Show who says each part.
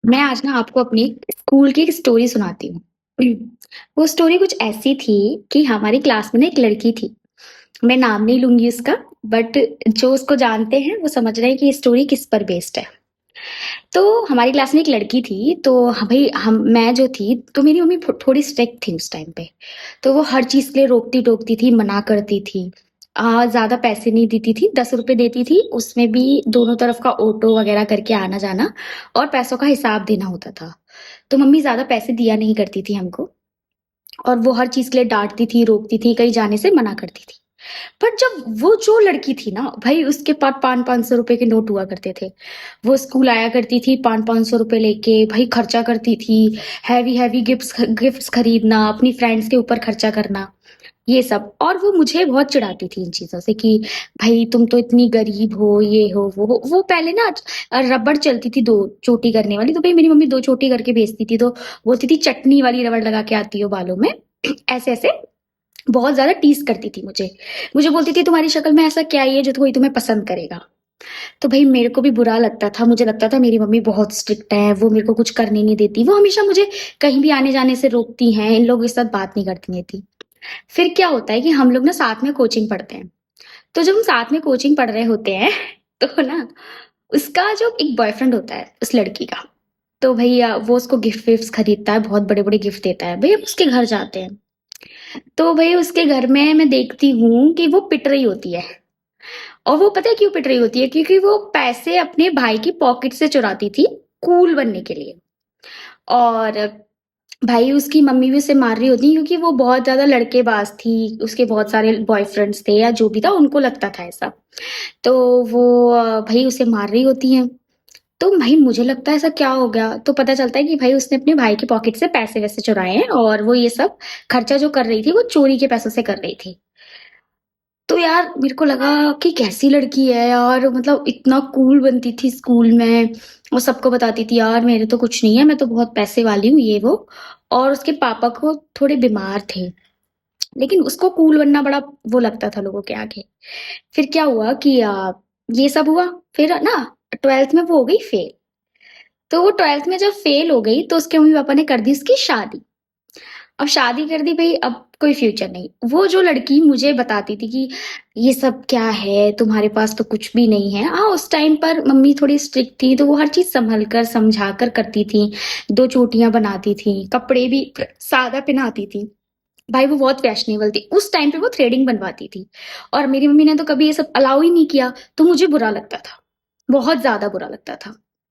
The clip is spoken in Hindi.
Speaker 1: मैं आज ना आपको अपनी स्कूल की एक स्टोरी सुनाती हूँ। वो स्टोरी कुछ ऐसी थी कि हमारी क्लास में ना एक लड़की थी। मैं नाम नहीं लूँगी उसका, बट जो उसको जानते हैं वो समझ रहे हैं कि ये स्टोरी किस पर बेस्ड है। तो हमारी क्लास में एक लड़की थी, तो ह भई हम मैं जो थी, तो मेरी मम्मी थोड़ी स्ट्रिक्ट थी उस टाइम पे। तो वो हर चीज़ के लिए रोकती-टोकती थी, मना करती थी। ज़्यादा पैसे नहीं देती थी, ₹10 देती थी, उसमें भी दोनों तरफ का ऑटो वगैरह करके आना-जाना और पैसों का हिसाब देना होता था। तो मम्मी ज़्यादा पैसे दिया नहीं करती थी हमको और वो हर चीज़ के लिए डाँटती थी, रोकती थी, कहीं जाने से मना करती थी। बट जब वो जो लड़की थी ना, भाई उसके पास 500-500 के नोट हुआ करते थे। वो स्कूल आया करती थी 500-500 लेके, भाई खर्चा करती थी, हैवी-हैवी गिफ्ट्स खरीदना, अपनी फ्रेंड्स के ऊपर खर्चा करना, ये सब। और वो मुझे बहुत चिढ़ाती थी इन चीज़ों से कि भाई तुम तो इतनी गरीब हो, ये हो, वो हो। वो पहले ना रबड़ चलती थी 2 चोटी करने वाली, तो भाई मेरी मम्मी 2 चोटी करके भेजती थी, तो बोलती थी चटनी वाली रबड़ लगा के आती हो बालों में। ऐसे-ऐसे बहुत ज़्यादा टीज़ करती थी मुझे। मुझे बोलती थी तुम्हारी शक्ल में ऐसा क्या ही है जो कोई तुम्हें पसंद करेगा? तो भई मेरे को भी बुरा लगता था, मुझे लगता था मेरी मम्मी बहुत स्ट्रिक्ट है, वो मेरे को कुछ करने नहीं देती, वो हमेशा मुझे कहीं भी आने-जाने से रोकती हैं, इन लोगों के साथ बात नहीं करती देती। फिर क्या होता है कि हम लोग ना साथ में कोचिंग पढ़ते हैं, तो जब हम साथ में कोचिंग पढ़ रहे होते हैं तो ना उसका जो एक बॉयफ्रेंड होता है उस लड़की का, तो भई वो उसको गिफ्ट-विफ्ट्स खरीदता है, बहुत बड़े-बड़े गिफ्ट देता है। भई हम उसके घर जाते हैं, तो भई उसके घर में मैं देखती हूँ कि वो पिट रही होती है। और वो पता है क्यों पिट रही होती है? क्योंकि वो पैसे अपने भाई की पॉकेट से चुराती थी, कूल बनने के लिए। और भाई उसकी मम्मी भी उसे मार रही होती है क्योंकि वो बहुत ज़्यादा लड़केबाज़ थी, उसके बहुत सारे बॉयफ्रेंड्स थे या जो भी था, उनको लगता था ऐसा। तो वो भई उसे मार रही होती हैं। तो भाई मुझे लगता है ऐसा क्या हो गया? तो पता चलता है कि भाई उसने अपने भाई की पॉकेट से पैसे-वैसे चुराए हैं और वो ये सब खर्चा जो कर रही थी, वो चोरी के पैसों से कर रही थी। तो यार मेरे को लगा कि कैसी लड़की है यार, मतलब इतना कूल बनती थी स्कूल में और सबको बताती थी यार मेरे तो कुछ नहीं है, मैं तो बहुत पैसे वाली हूँ, ये वो। और उसके पापा को थोड़े बीमार थे, लेकिन उसको कूल बनना बड़ा वो लगता था लोगों के आगे। फिर क्या हुआ कि ये सब हुआ, फिर ना 12th में वो हो गई फेल। तो वो 12th में जब फेल हो गई तो उसके मम्मी पापा ने कर दी उसकी शादी। अब शादी कर दी भई, अब कोई फ्यूचर नहीं। वो जो लड़की मुझे बताती थी कि ये सब क्या है, तुम्हारे पास तो कुछ भी नहीं है। हाँ, उस टाइम पर मम्मी थोड़ी स्ट्रिक्ट थी, तो वो हर चीज़ सँभल कर, समझा कर करती थी। 2 चोटियाँ बनाती थी, कपड़े भी सादा पहनाती थी। भाई वो बहुत फैशनेबल थी। उस टाइम पे वो थ्रेडिंग बनवाती थी और मेरी मम्मी ने तो कभी ये सब अलाउ ही नहीं किया, तो मुझे बुरा लगता था। बहुत ज़्यादा बुरा लगता था।